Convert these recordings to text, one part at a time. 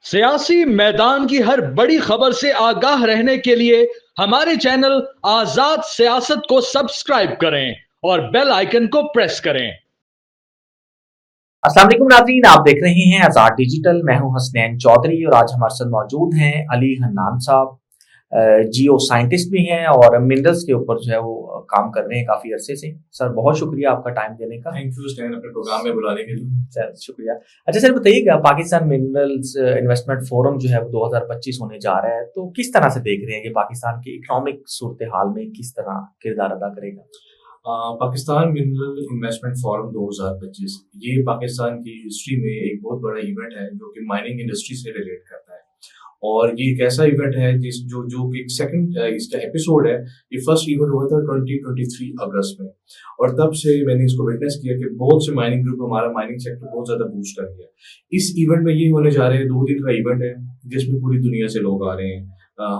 सियासी मैदान की हर बड़ी खबर से आगाह रहने के लिए हमारे चैनल आजाद सियासत को सब्सक्राइब करें और बेल आइकन को प्रेस करें। अस्सलाम वालेकुम नाज़रीन, आप देख रहे हैं आज़ाद डिजिटल। मैं हूं हसनैन चौधरी और आज हमारे साथ मौजूद हैं अली हन्नान साहब। जियो साइंटिस्ट भी हैं और मिनरल्स के ऊपर जो है वो काम कर रहे हैं काफ़ी अरसे से। सर बहुत शुक्रिया आपका टाइम देने का। थैंक यू स्टैन अपने प्रोग्राम में बुलाने के लिए। सर शुक्रिया। अच्छा सर बताइएगा, पाकिस्तान मिनरल्स इन्वेस्टमेंट फोरम जो है वो 2025 होने जा रहा है, तो किस तरह से देख रहे हैं कि पाकिस्तान की इकोनॉमिक सूरत हाल में किस तरह किरदार अदा करेगा? पाकिस्तान मिनरल इन्वेस्टमेंट फोरम 2025 ये पाकिस्तान की हिस्ट्री में एक बहुत बड़ा इवेंट है जो कि माइनिंग इंडस्ट्री से रिलेट करता है। और ये एक ऐसा इवेंट है जिस जो कि सेकंड इसका एपिसोड है। ये फर्स्ट इवेंट हुआ था 2023 अगस्त में और तब से मैंने इसको विटनेस किया कि बहुत से माइनिंग ग्रुप हमारा माइनिंग सेक्टर बहुत ज़्यादा बूस्ट कर गया। इस इवेंट में ये होने जा रहे हैं, 2 दिन का इवेंट है जिसमें पूरी दुनिया से लोग आ रहे हैं।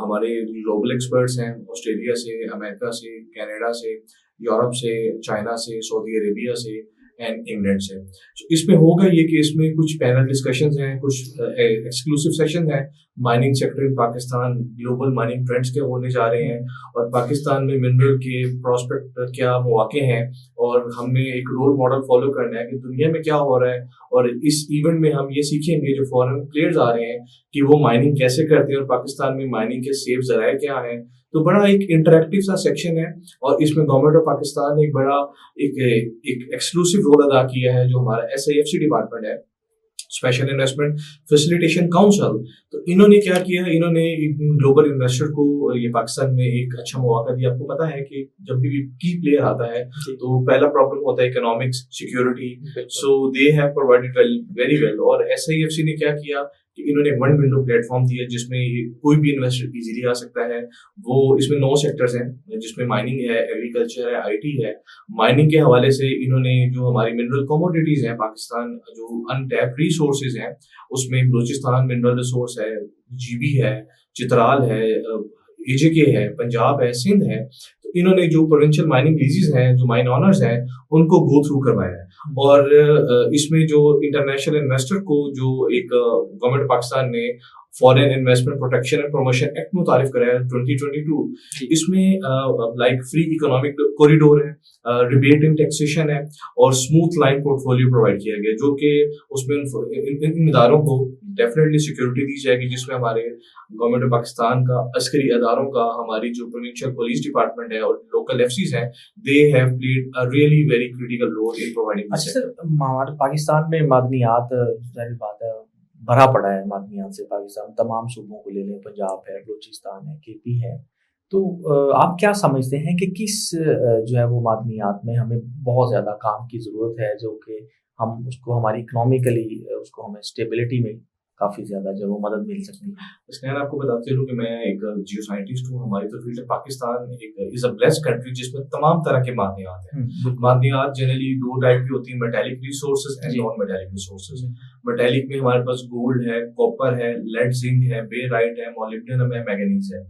हमारे ग्लोबल एक्सपर्ट्स हैं ऑस्ट्रेलिया से, अमेरिका से, कनाडा से, यूरोप से, चाइना से, सऊदी अरेबिया से एंड इंग्लैंड से। तो इसमें होगा ये कि इसमें कुछ पैनल डिस्कशंस हैं, कुछ एक्सक्लूसिव सेशन हैं। Mining sector in Pakistan, global mining trends क्या होने जा रहे हैं और पाकिस्तान में मिनरल के प्रॉस्पेक्ट क्या मौके हैं और हमें एक रोल मॉडल फॉलो करना है कि दुनिया में क्या हो रहा है। और इस इवेंट में हम ये सीखेंगे जो फॉरेन प्लेयर्स आ रहे हैं कि वो माइनिंग कैसे करते हैं और पाकिस्तान में माइनिंग के सेफ जराए क्या हैं। तो बड़ा एक इंटरेक्टिव सा सेक्शन है और इसमें गवर्नमेंट ऑफ पाकिस्तान ने एक बड़ा एक एक्सक्लूसिव रोल अदा किया है जो हमारा SIFC डिपार्टमेंट है, स्पेशल इन्वेस्टमेंट फैसिलिटेशन काउंसिल। तो इन्होंने क्या किया, इन्होंने ग्लोबल इन्वेस्टर को ये पाकिस्तान में एक अच्छा मौका दिया। आपको पता है कि जब भी की प्लेयर आता है तो पहला प्रॉब्लम होता है economics, security. So they have provided very well. और SIFC ने क्या किया कि इन्होंने वन विंडो प्लेटफॉर्म दिया जिसमें कोई भी इन्वेस्टर इजीली आ सकता है। वो इसमें 9 सेक्टर्स हैं जिसमें माइनिंग है, एग्रीकल्चर है, IT है। माइनिंग के हवाले से इन्होंने जो हमारी मिनरल कमोडिटीज हैं, पाकिस्तान जो अनटैप्ड रिसोर्सेज हैं उसमें बलूचिस्तान मिनरल रिसोर्स है, GB है, चित्राल है, AJK है, पंजाब है, सिंध है। तो इन्होंने जो प्रोविंशियल माइनिंग लीजेस हैं, जो माइन ऑनर्स हैं, उनको गो थ्रू करवाया है। और इसमें जो इंटरनेशनल इन्वेस्टर को जो एक गवर्नमेंट पाकिस्तान ने foreign investment protection and promotion act मुतारिफ कराया 2022, इसमें लाइक फ्री इकोनॉमिक कॉरिडोर है, रिबेट इन टैक्सेशन है और स्मूथ लाइन पोर्टफोलियो प्रोवाइड किया गया जो कि उसमें इन इदारों को डेफिनेटली सिक्योरिटी दी जाएगी जिसमें हमारे गवर्नमेंट ऑफ पाकिस्तान का अस्करी अदारों का, हमारी जो प्रोविंशियल पुलिस डिपार्टमेंट है और लोकल FCs हैं, they have played a really very critical role in providing. अच्छा सर, हमारे पाकिस्तान में मादनियात जाहिर बात है भरा पड़ा है मादनियात से। पाकिस्तान तमाम सूबों को ले लें, पंजाब है, बलूचिस्तान है, KP है। तो आप क्या समझते हैं कि किस जो है वो मादनियात में हमें बहुत ज़्यादा काम की ज़रूरत है जो कि हम उसको हमारी इकोनॉमिकली उसको हमें स्टेबिलिटी में काफ़ी ज़्यादा जो वो मदद मिल सकती है? इसलिए आपको बताते चलूं कि मैं एक जियो साइंटिस्ट हूँ। हमारी तो फील्ड पाकिस्तान एक इज अ ब्लेस्ड कंट्री जिसमें तमाम तरह के मादनियात हैं। मादनियात जनरली 2 टाइप की होती है, metallic resources and non metallic resources. Metallic में हमारे पास गोल्ड है, कॉपर है, लेड, जिंक है, बेराइट है, मोलिब्डेनम है, मैंगनीज है।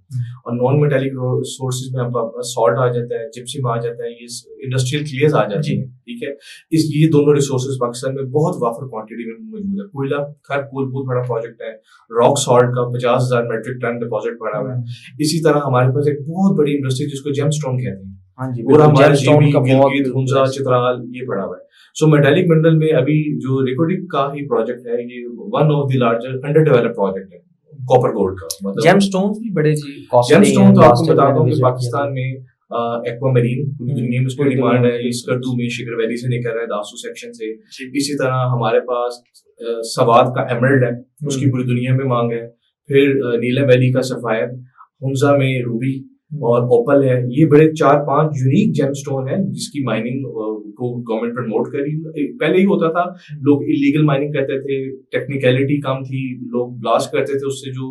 और नॉन मेटालिक रिसोर्सेज में हमारे पास सॉल्ट आ जाता है, जिप्सम आ जाता है, ये इंडस्ट्रियल क्लेज आ जाती है। ठीक है, ये दोनों रिसोर्सेज पाकिस्तान में बहुत वाफर क्वांटिटी में मौजूद है। कोयला खैर बहुत बड़ा प्रोजेक्ट है, रॉक सॉल्ट का 50,000 मेट्रिक टन डिपॉजिट पड़ा हुआ है। इसी तरह हमारे पास एक बहुत बड़ी इंडस्ट्री जिसको जेमस्टोन कहते हैं, और हमारे GB, गिलगित, हुंजा, चित्राल ये पड़ा हुआ है। सो मेटालिक मिनरल में अभी जो रिकोडिक का ही प्रोजेक्ट है, ये one of the largest under developed project है कॉपर गोल्ड का। मतलब जेमस्टोन्स भी बड़े जी कॉस्टली हैं। जेमस्टोन तो आपको बताता हूँ कि पाकिस्तान में एक्वामरीन पूरी दुनिया में उसकी डिमांड है। इस करतू में शिखर वैली से निकल रहा है, दासू सेक्शन से। इसी तरह हमारे पास सवाद का एमरल्ड है, उसकी पूरी दुनिया में मांग है। फिर नीलम वैली का सफायर, हुंजा में रूबी और ओपल है। ये बड़े 4-5 यूनिक जेमस्टोन है जिसकी माइनिंग को गवर्नमेंट प्रमोट करी। पहले ही होता था, लोग इलीगल माइनिंग करते थे, टेक्निकलिटी कम थी, लोग ब्लास्ट करते थे, उससे जो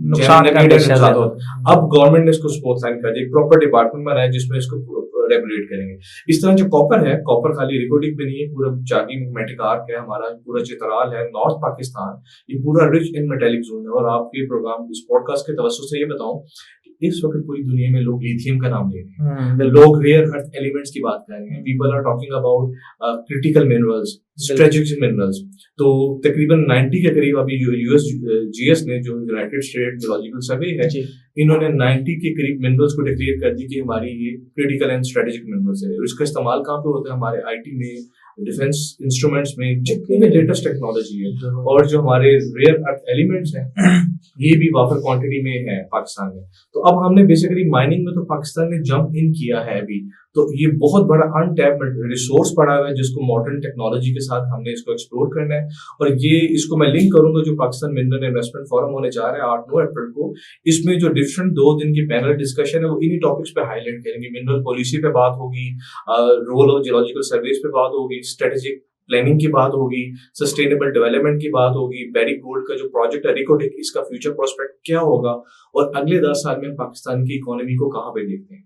नुकसान अब गवर्नमेंट ने इसको प्रोत्साहन कर दिया, एक प्रॉपर डिपार्टमेंट बनाया जिसमें इसको रेगुलेट करेंगे। इस तरह जो कॉपर है, कॉपर खाली रिकॉर्डिंग में नहीं है, पूरा जागी मेटिक आर्क है हमारा, पूरा चित्राल है, नॉर्थ पाकिस्तान, ये पूरा रिच इन मेटेलिक जोन है। और आपके प्रोग्राम इस पॉडकास्ट के तवज्जो से ये बताऊं, इस वक्त पूरी दुनिया में लोग लिथियम का नाम ले रहे हैं, बिल्कुल। लोग रेयर अर्थ एलिमेंट्स की बात कर रहे हैं, people are talking about critical minerals, strategic minerals. तो तकरीबन 90 के करीब अभी यूएस जीएस ने, जो यूनाइटेड स्टेट जियोलॉजिकल सर्वे है, जी। इन्होंने 90 के करीब मिनरल्स को डिक्लेयर कर दी कि हमारी ये क्रिटिकल एंड स्ट्रेटेजिक मिनरल्स है। और इसका इस्तेमाल कहाँ पे होता है? हमारे आईटी में, डिफेंस इंस्ट्रूमेंट्स में, जितनी भी लेटेस्ट टेक्नोलॉजी है। और जो हमारे रेयर अर्थ एलिमेंट्स हैं ये भी वाफर क्वांटिटी में है पाकिस्तान में। तो अब हमने बेसिकली माइनिंग में तो पाकिस्तान ने जंप इन किया है अभी, तो ये बहुत बड़ा अनटैप्ड रिसोर्स पड़ा हुआ है जिसको मॉडर्न टेक्नोलॉजी के साथ हमने इसको एक्सप्लोर करना है। और ये इसको मैं लिंक करूंगा जो पाकिस्तान मिनरल इन्वेस्टमेंट फोरम होने जा रहा है 8-9 अप्रैल को। इसमें जो डिफरेंट 2 दिन की पैनल डिस्कशन है वो इन्हीं टॉपिक्स पे हाईलाइट करेंगे। मिनरल पॉलिसी पे बात होगी, रोल ऑफ जियोलॉजिकल सर्वेस पे बात होगी, स्ट्रेटेजिक प्लानिंग की बात होगी, सस्टेनेबल डेवलपमेंट की बात होगी, बेरिक गोल्ड का जो प्रोजेक्ट है रिकोटेक, इसका फ्यूचर प्रोस्पेक्ट क्या होगा, और अगले 10 साल में पाकिस्तान की इकोनॉमी को कहाँ पे देखते हैं।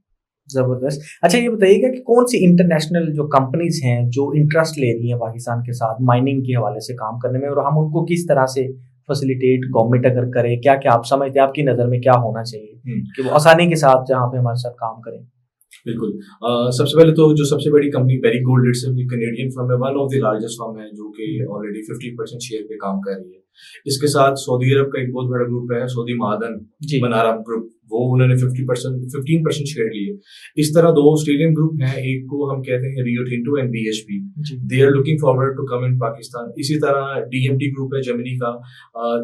जबरदस्त। अच्छा, ये बताइएगा कि कौन सी इंटरनेशनल जो कंपनीज हैं जो इंटरेस्ट ले रही हैं पाकिस्तान के साथ माइनिंग के हवाले से काम करने में, और हम उनको किस तरह से फैसिलिटेट गवर्नमेंट अगर करे, क्या क्या आप समझते हैं, आपकी नज़र में क्या होना चाहिए कि वो आसानी के साथ जहाँ पे हमारे साथ काम करें? बिल्कुल। सबसे पहले तो जो सबसे बड़ी company Barrick Gold itself Canadian firm है, one of the largest firm है जो कि ऑलरेडी 50% शेयर पे काम कर रही है। इसके साथ सऊदी अरब का एक बहुत बड़ा ग्रुप है, सऊदी मादन मनारा ग्रुप, वो उन्होंने 15% शेयर लिए। इस तरह 2 ऑस्ट्रेलियन ग्रुप हैं, एक को हम कहते हैं Rio Tinto and BHP, they are looking forward to come in Pakistan. इसी तरह DMT ग्रुप है जर्मनी का,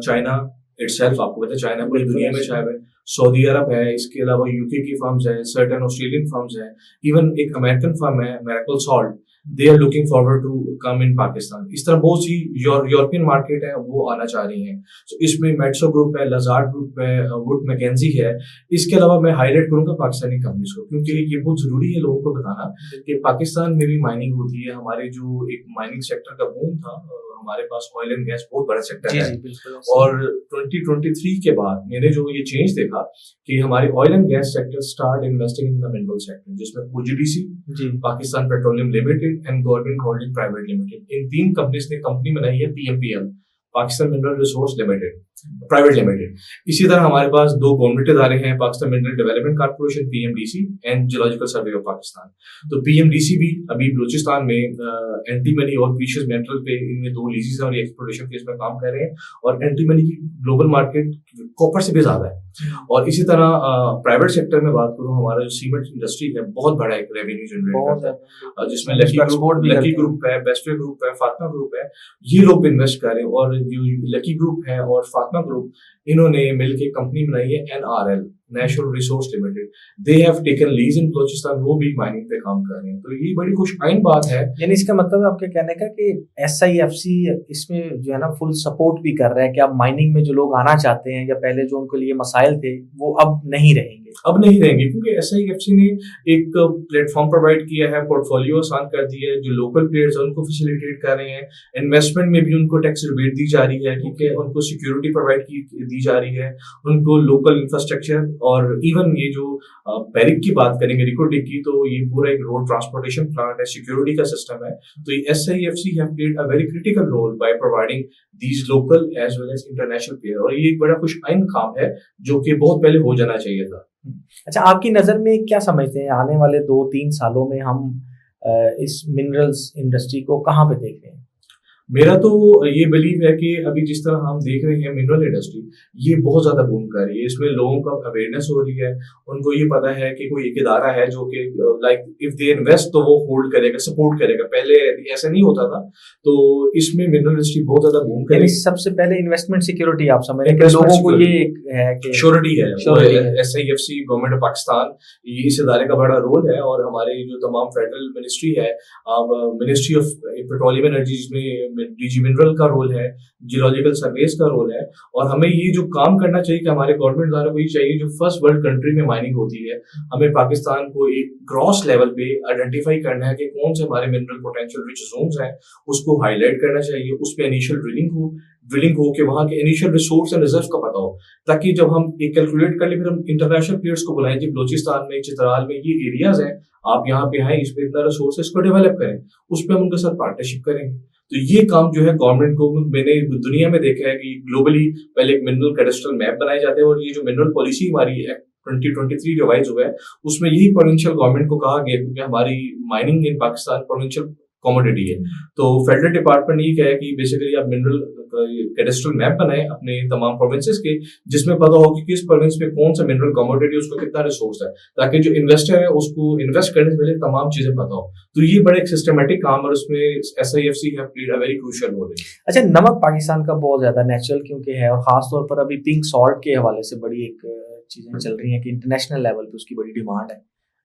चाइना इटसेल्फ, आपको पता है चाइना पूरी दुनिया में छाया है, सऊदी अरब है, इसके अलावा यूके की फर्म्स है, सर्टेन ऑस्ट्रेलियन फर्म्स है, इवन एक अमेरिकन फर्म है Miracle Salt, they are looking forward to come in Pakistan. इस तरह बहुत सी यूरोपियन मार्केट है वो आना चाह रही हैं। तो इसमें मेट्सो ग्रुप है, लजार्ड ग्रुप है, वुड मैकेंजी है। इसके अलावा मैं हाईलाइट करूंगा पाकिस्तानी कंपनीज को, क्योंकि ये बहुत जरूरी है लोगों को बताना कि पाकिस्तान में भी माइनिंग होती है। हमारे जो एक माइनिंग सेक्टर का बूम था, हमारे पास ऑयल एंड गैस बहुत बड़ा सेक्टर है, और 2023 के बाद मैंने जो ये चेंज देखा कि हमारे oil and gas sector start investing in the mineral sector, जिसमें OGDC, Pakistan petroleum limited and government holding private limited, in 3 companies ने कंपनी बनाई है PMPL, Pakistan mineral resource limited private limited. इसी तरह हमारे पास 2 गवर्नमेंट इदारे हैं, Pakistan mineral development corporation PMDC and geological survey of Pakistan. तो PMDC भी अभी बलूचिस्तान में एंटीमनी और प्रीशियस मेटल पे इनमें 2 लीजेस हैं और एक्सप्लोरेशन फेज में काम कर रहे हैं, और एंटीमनी की ग्लोबल मार्केट कॉपर से भी ज्यादा है। और इसी तरह प्राइवेट सेक्टर में बात करूं, हमारा जो सीमेंट इंडस्ट्री है बहुत बड़ा एक रेवेन्यू जनरेट करता है, जिसमें लकी ग्रुप है, बेस्टवे ग्रुप है, फातिमा ग्रुप है, ये लोग भी इन्वेस्ट कर रहे हैं। और जो लकी ग्रुप है और फातिमा ग्रुप, इन्होंने मिलकर कंपनी बनाई है NRL, National Resource Limited, they have taken lease in Balochistan, वो भी माइनिंग पे काम कर रहे हैं। तो ये बड़ी खुशआइन बात है। यानी इसका मतलब आपके कहने का कि SIFC इसमें जो है ना फुल सपोर्ट भी कर रहा है कि अब माइनिंग में जो लोग आना चाहते हैं या पहले जो उनके लिए मसाइल थे वो अब नहीं रहेंगे, क्योंकि SIFC ने एक प्लेटफॉर्म प्रोवाइड किया है, पोर्टफोलियो आसान कर दिया है, जो लोकल प्लेयर्स हैं उनको फैसिलिटेट कर रहे हैं, इन्वेस्टमेंट में भी उनको टैक्स रिबेट दी जा रही है, ठीक है, उनको सिक्योरिटी प्रोवाइड दी जा रही है, उनको लोकल इंफ्रास्ट्रक्चर, और इवन ये जो बेरिक की बात करेंगे रिकोटेक की, तो ये पूरा एक रोड ट्रांसपोर्टेशन प्लांट है, सिक्योरिटी का सिस्टम है। तो ये SIFC have played a very critical role by providing these local as well as international player, और ये एक बड़ा खुशआइन काम है जो कि बहुत पहले हो जाना चाहिए था। अच्छा, आपकी नज़र में क्या समझते हैं आने वाले 2-3 सालों में हम इस मिनरल्स इंडस्ट्री को कहाँ पे देख रहे हैं? मेरा तो ये बिलीव है कि अभी जिस तरह हम देख रहे हैं मिनरल इंडस्ट्री ये बहुत ज्यादा बूम कर रही है, इसमें लोगों का अवेयरनेस हो रही है, उनको ये पता है कि कोई एक इदारा है जो कि लाइक इफ दे इन्वेस्ट तो वो होल्ड करेगा, सपोर्ट करेगा। पहले ऐसा नहीं होता था, तो इसमें मिनरल इंडस्ट्री बहुत ज्यादा बूम कर रही है। सबसे पहले इन्वेस्टमेंट सिक्योरिटी आप समझ रहे हैं, लोगों को ये है कि श्योरिटी है, SIFC गवर्नमेंट ऑफ पाकिस्तान, ये इस इदारे का बड़ा रोल है, और हमारे जो तमाम फेडरल मिनिस्ट्री है, मिनिस्ट्री ऑफ पेट्रोलियम एनर्जी, जिसमें DG मिनरल का रोल है, जियोलॉजिकल सर्वेस का रोल है, और हमें ये जो काम करना चाहिए कि हमारे गवर्नमेंट द्वारा को ये चाहिए जो फर्स्ट वर्ल्ड कंट्री में माइनिंग होती है, हमें पाकिस्तान को एक ग्रॉस लेवल पे आइडेंटिफाई करना है कि कौन से हमारे मिनरल पोटेंशियल रिच जोन्स हैं, उसको हाईलाइट करना चाहिए, उस पे इनिशियल ड्रिलिंग हो कि वहां के इनिशियल रिसोर्स एंड रिजर्व का पता हो, ताकि जब हम एक कैलकुलेट कर ले फिर हम इंटरनेशनल प्लेयर्स को बुलाएं कि बलूचिस्तान में, चित्राल में ये एरियाज हैं, आप यहाँ पे हैं, इस पे इतना रिसोर्सेस को डेवलप करें, उस पर हम उनके साथ पार्टनरशिप करेंगे। तो ये काम जो है गवर्नमेंट को, मैंने दुनिया में देखा है कि ग्लोबली पहले एक मिनरल कैडेस्ट्रल मैप बनाए जाते हैं, और ये जो मिनरल पॉलिसी हमारी है 2023 रिवाइज हुआ है, उसमें यही प्रोविंशियल गवर्नमेंट को कहा गया, क्योंकि हमारी माइनिंग इन पाकिस्तान प्रोविंशियल कमोडिटी है, तो फेडरल डिपार्टमेंट ने ये कहा है कि बेसिकली आप मिनरल कैडेस्ट्रल मैप बनाएं अपने तमाम प्रोविंसेस के, जिसमें पता हो कि किस प्रोविंस में कौन सा मिनरल कमोडिटी, उसको कितना रिसोर्स है, ताकि जो इन्वेस्टर है उसको इन्वेस्ट करने से पहले तमाम चीजें पता हो। तो ये बड़ा एक सिस्टमेटिक काम और उसमें SIFC have played a very crucial role. अच्छा, नमक पाकिस्तान का बहुत ज्यादा नेचुरल क्योंकि है, और खास तौर पर अभी पिंक सॉल्ट के हवाले से बड़ी एक चीजें चल रही हैं कि इंटरनेशनल लेवल पे उसकी बड़ी डिमांड है,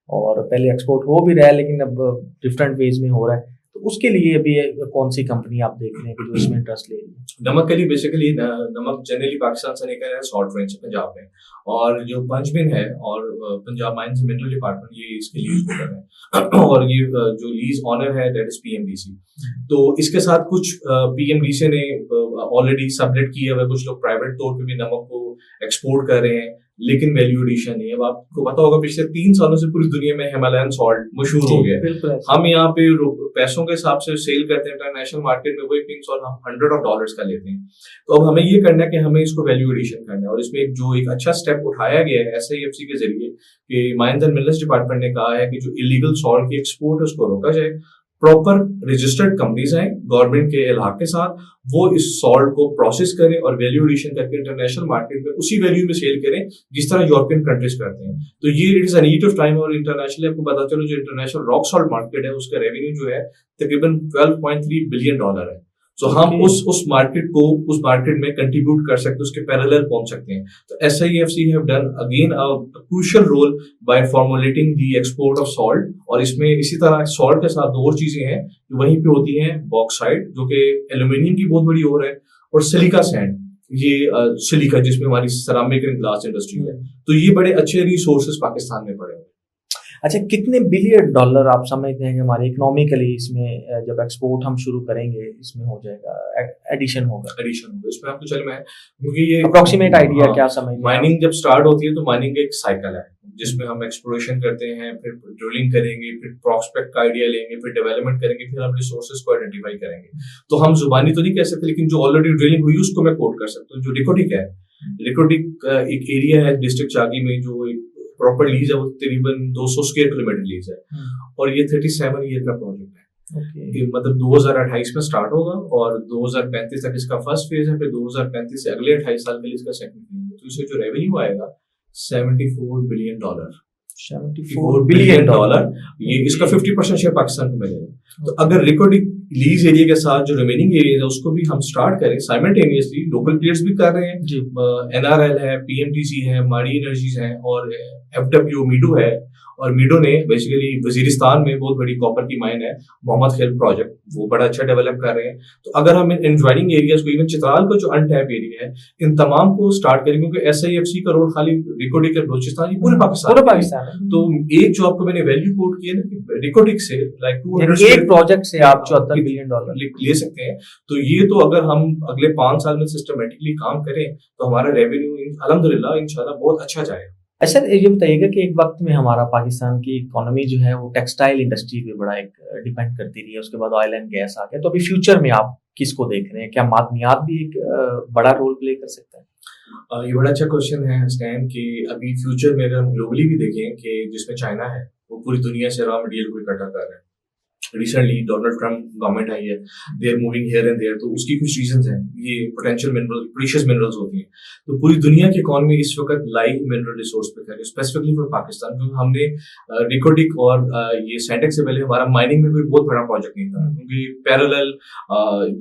और पहले एक्सपोर्ट हो भी रहा है लेकिन अब डिफरेंट वेज में हो रहा है। तो उसके लिए अभी कौन सी कंपनी आप देख रहे हैं कि जो इसमें इंटरेस्ट ले रही है? नमक के लिए बेसिकली नमक जनरली पाकिस्तान से निकल रहा है सॉल्ट रेंज पंजाब में, और जो पंचबिन है और Punjab mines and mineral department ये इसके लीज होल्डर है और ये जो लीज ऑनर है दैट इज PMDC। तो इसके साथ कुछ PMDC ने ऑलरेडी सबलेट किया हुआ है, कुछ लोग प्राइवेट तौर पे भी नमक को एक्सपोर्ट कर रहे हैं, लेकिन वैल्यू एडिशन नहीं है। अब आपको पता होगा पिछले 3 सालों से पूरी दुनिया में हिमालयन सॉल्ट मशहूर हो गया है। हम यहाँ पे पैसों के हिसाब से सेल करते हैं इंटरनेशनल मार्केट में, वही पिंक सॉल्ट हम $100 का लेते हैं। तो अब हमें ये करना है कि हमें इसको वैल्यू एडिशन करना है, और इसमें एक अच्छा स्टेप उठाया गया है SIFC के जरिए कि माइंस एंड मिनरल्स डिपार्टमेंट ने कहा है कि जो इलीगल सॉल्ट की एक्सपोर्ट है उसको रोका जाए। प्रॉपर रजिस्टर्ड कंपनीज हैं गवर्नमेंट के इलाक के साथ, वो इस सॉल्ट को प्रोसेस करें और वैल्यू एडिशन करके इंटरनेशनल मार्केट में उसी वैल्यू में सेल करें जिस तरह यूरोपियन कंट्रीज करते हैं। तो ये it is a need of time, और इंटरनेशनली आपको पता चलो जो इंटरनेशनल रॉक सॉल्ट मार्केट है उसका रेवेन्यू जो है तकरीबन $12.3 बिलियन है। सो हम उस मार्केट में कंट्रीब्यूट कर सकते हैं, उसके पैरेलल पहुंच सकते हैं। तो SIFC have done again a crucial role by formulating the export of salt, और इसमें इसी तरह सॉल्ट के साथ 2 और चीजें हैं जो वहीं पे होती हैं, बॉक्साइट जो कि एल्यूमिनियम की बहुत बड़ी ओर है, और सिलिका सैंड, ये सिलिका जिसमें हमारी सेरामिक एंड ग्लास इंडस्ट्री है। तो ये बड़े अच्छे रिसोर्सेज पाकिस्तान में पड़े हैं। अच्छा, कितने $बिलियन आप समझते हैं कि हमारे इकोनॉमिकली इसमें जब एक्सपोर्ट हम शुरू करेंगे इसमें हो जाएगा, एडिशन होगा? इसमें आपको चल मैं क्योंकि ये अप्रोक्सीमेट आइडिया क्या समझ? माइनिंग जब स्टार्ट होती है तो माइनिंग एक साइकिल है जिसमें हम एक्सप्लोरेशन करते हैं, फिर ड्रिलिंग करेंगे, फिर प्रॉस्पेक्ट का आइडिया लेंगे, फिर डेवलपमेंट करेंगे, फिर हम रिसोर्सेज को आइडेंटिफाई करेंगे। तो हम जुबानी तो नहीं कह सकते, लेकिन जो ऑलरेडी ड्रिलिंग हुई उसको मैं कोट कर सकता हूँ। जो रिकोटिक है, रिकोटिक एक एरिया है डिस्ट्रिक्ट चागी में, जो एक प्रॉपर लीज है, वो तकरीबन 200 स्क्वायर किलोमीटर लीज है, और ये 37 ईयर का प्रोजेक्ट है। कि मतलब 2028 में स्टार्ट होगा और 2035 तक इसका फर्स्ट फेज है, फिर 2035 से अगले 28 साल के लिए इसका सेकंड फेज है। तो इससे जो रेवेन्यू आएगा $74 बिलियन, $74 बिलियन, ये इसका 50% शेयर पाकिस्तान को मिलेगा। तो अगर रिकॉर्डिंग लीज एरिया के साथ जो रिमेनिंग एरिया है उसको भी हम स्टार्ट करें साइमल्टेनियसली, लोकल प्लेयर्स भी कर रहे हैं, NRL है, PMDC है, माड़ी एनर्जीज है, और FW मीडो है। और मीडो ने बेसिकली वजीरिस्तान में बहुत बड़ी कॉपर की माइन है, मोहम्मद खेल प्रोजेक्ट, वो बड़ा अच्छा डेवलप कर रहे हैं। तो अगर हम इन ज्वाइनिंग एरियाज को, इवन चित्राल को जो अनटैप एरिया है, इन तमाम को स्टार्ट करें, क्योंकि SIFC का रोल खाली रिकोडिक और बलोचिस्तान, ये पूरे पाकिस्तान है। तो एक जो आपको मैंने वैल्यू कोट किया ना रिकोडिक से, लाइक 200 एक प्रोजेक्ट से आप $74 बिलियन ले सकते हैं। तो ये तो अगर हम अगले 5 साल में सिस्टमेटिकली काम करें तो हमारा रेवेन्यू अल्हम्दुलिल्लाह इंशाल्लाह बहुत अच्छा जाएगा। अच्छा, ये बताइएगा कि एक वक्त में हमारा पाकिस्तान की इकोनॉमी जो है वो टेक्सटाइल इंडस्ट्री पे बड़ा एक डिपेंड करती रही है, उसके बाद ऑयल एंड गैस आ गया। तो अभी फ्यूचर में आप किसको देख रहे हैं? क्या मादनियात भी एक बड़ा रोल प्ले कर सकता है? ये बड़ा अच्छा क्वेश्चन है स्टैन, कि अभी फ्यूचर में अगर हम ग्लोबली भी देखें कि जिसमें चाइना है वो पूरी दुनिया से रॉ मटेरियल को इकट्ठा कर रहा है। रिसेंटली डोनाल्ड ट्रम्प गवर्नमेंट आई है, they are moving here and there, तो उसकी कुछ रीजंस हैं। ये पोटेंशियल मिनरल, प्रीशियस मिनरल्स होती हैं। तो पूरी दुनिया की इकोनॉमी इस वक्त लाइव मिनरल रिसोर्स पे कर, स्पेसिफिकली फॉर पाकिस्तान, क्योंकि हमने रिकोडिक और ये सैंटेक से पहले हमारा माइनिंग में कोई बहुत बड़ा प्रोजेक्ट नहीं था, क्योंकि पैरेलल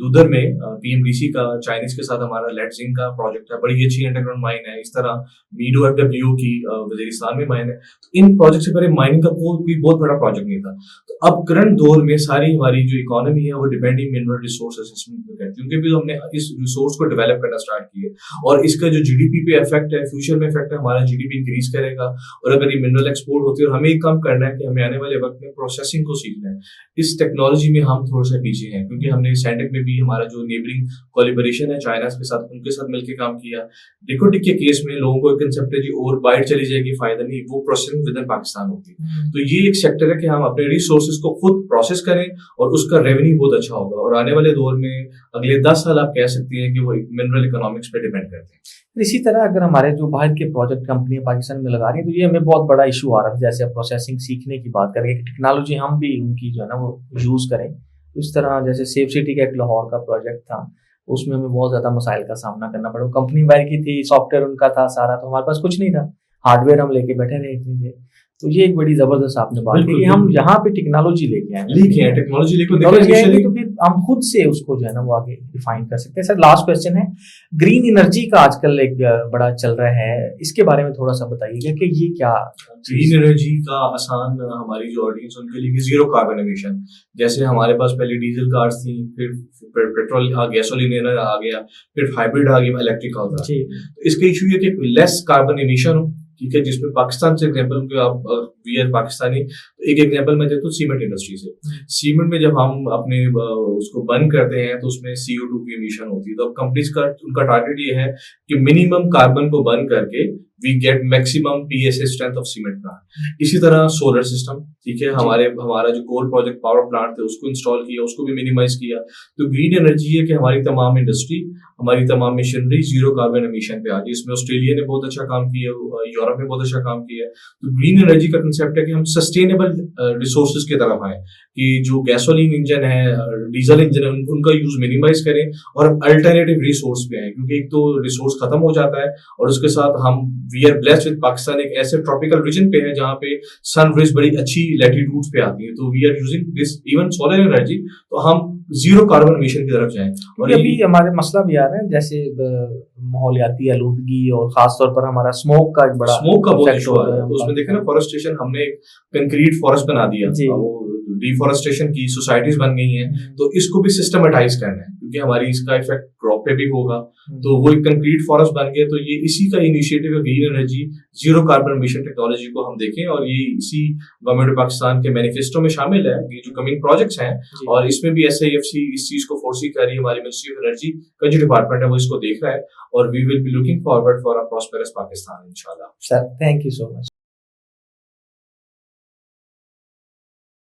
दूधर में PMDC का चाइनीज के साथ हमारा लेटजिंग का प्रोजेक्ट है, बड़ी अच्छी अंडरग्राउंड माइन है। इस तरह मीडो FW की वजीरिस्तान में माइन है। तो इन प्रोजेक्ट से पहले माइनिंग का कोई बहुत बड़ा प्रोजेक्ट नहीं था। तो अब करंट दौर में सारी हमारी जो इकोनॉमी है वो डिपेंडिंग मिनरल रिसोर्स असेसमेंट पे करती है, क्योंकि हमने इस रिसोर्स को डेवलप करना स्टार्ट किया, और इसका जो GDP पे इफेक्ट है, फ्यूचर में इफेक्ट है, हमारा GDP इंक्रीज करेगा। और अगर ये मिनरल एक्सपोर्ट होती है, और हमें एक काम करना है कि हमें आने वाले वक्त में प्रोसेसिंग को सीखना है। इस टेक्नोलॉजी में हम थोड़ा सा पीछे हैं, क्योंकि हमने सैंटेक में भी हमारा जो नेबरिंग कोलैबोरेशन है चाइना के साथ, उनके साथ मिलकर काम किया। रिकोटिक के केस में लोगों को एक कंसेप्ट है जी और बाहर चली जाएगी, फायदा नहीं, वो प्रोसेसिंग विद इन पाकिस्तान होती है। तो ये एक सेक्टर है कि हम अपने रिसोर्सेज को खुद प्रोसेस करें और उसका रेवेन्यू बहुत अच्छा होगा। और आने वाले दौर में अगले 10 साल आप कह सकती हैं कि वो मिनरल इकोनॉमिक्स पे डिपेंड करते हैं। इसी तरह अगर हमारे जो बाहर के प्रोजेक्ट कंपनी पाकिस्तान में लगा रही है, तो ये हमें बहुत बड़ा इशू आ रहा है। जैसे प्रोसेसिंग सीखने की बात करें, टेक्नोलॉजी हम भी उनकी जो है ना वो यूज़ करें। इस तरह जैसे सेफ सिटी का एक लाहौर का प्रोजेक्ट था, उसमें हमें बहुत ज़्यादा मसाइल का सामना करना पड़ा। कंपनी बाहर की थी, सॉफ्टवेयर उनका था सारा, तो हमारे पास कुछ नहीं था, हार्डवेयर हम लेके बैठे रहे इतनी देर। तो ये एक बड़ी जबरदस्त आपने बात की कि हम यहाँ पे टेक्नोलॉजी लेके आए, टेक्नोलॉजी लेके तो फिर हम खुद से उसको जो है ना वो आगे डिफाइन कर सकते हैं। सर लास्ट क्वेश्चन है, ग्रीन एनर्जी का आजकल एक बड़ा चल रहा है, इसके बारे में थोड़ा सा बताइएगा कि ये क्या। ग्रीन एनर्जी का आसान हमारी जो ऑडियंस उनके लिए जीरो कार्बन एमिशन। जैसे हमारे पास पहले डीजल कार्स थी, फिर पेट्रोल गैसोलीन आ गया, फिर हाइब्रिड आ गया, इलेक्ट्रिक आ गया। तो इसका इशू ये कि लेस कार्बन एमिशन हो, ठीक है, जिसमें पाकिस्तान से एग्जांपल के आप वी आर पाकिस्तानी, तो एक एग्जांपल मैं देता हूँ सीमेंट इंडस्ट्री से। सीमेंट में जब हम अपने उसको बर्न करते हैं तो उसमें CO2 की एमिशन होती है। तो अब कंपनीज का उनका टारगेट ये है कि मिनिमम कार्बन को बर्न करके we get maximum PSA strength of cement plant. इसी तरह सोलर सिस्टम, ठीक है, हमारा जो कोल प्रोजेक्ट पावर प्लांट थे उसको इंस्टॉल किया, उसको भी मिनिमाइज किया। तो ग्रीन एनर्जी है कि हमारी तमाम इंडस्ट्री, हमारी तमाम मशीनरी जीरो कार्बन एमिशन पे आ गई। इसमें ऑस्ट्रेलिया ने बहुत अच्छा काम किया, यूरोप ने बहुत अच्छा काम किया। तो ग्रीन एनर्जी का कंसेप्ट है कि हम सस्टेनेबल रिसोर्सेज की तरफ आए, कि जो गैसोलीन इंजन है, डीजल इंजन है, उनका यूज मिनिमाइज करें और हम अल्टरनेटिव रिसोर्स पे आए। क्योंकि एक तो रिसोर्स खत्म हो जाता है और उसके साथ हम we are blessed with Pakistan एक ऐसे ट्रॉपिकल रीजन पे है जहाँ पे सन रेज बड़ी अच्छी लैटिट्यूड्स पे आती है। तो we are using this even solar energy, तो हम जीरो कार्बन एमिशन की तरफ जाएं। और अभी हमारे मसला भी आ रहा है, जैसे माहौलियाती आलूदगी और खासतौर पर हमारा स्मोक का एक बड़ा बहुत इशू आ रहा है। तो उसमें देखें ना, फॉरेस्टेशन हमने एक कंक्रीट फॉरेस्ट बना दिया, वो डिफॉरेस्टेशन की सोसाइटीज बन गई हैं। तो इसको भी सिस्टमेटाइज करना है, क्योंकि हमारी इसका इफेक्ट क्रॉप पे भी होगा। तो वो एक कंक्रीट फॉरेस्ट बन गया। तो ये इसी का इनिशिएटिव है green energy, zero carbon emission technology को हम देखें, और ये इसी गवर्नमेंट ऑफ पाकिस्तान के मैनिफेस्टो में शामिल है, ये जो कमिंग प्रोजेक्ट्स हैं। और इसमें भी SIFC इस चीज को फोर्सी कर रही है। हमारी मिनिस्ट्री ऑफ एनर्जी का जो डिपार्टमेंट है वो इसको देख रहा है, और we will be looking forward for a prosperous Pakistan इंशाल्लाह। Sir thank you so much.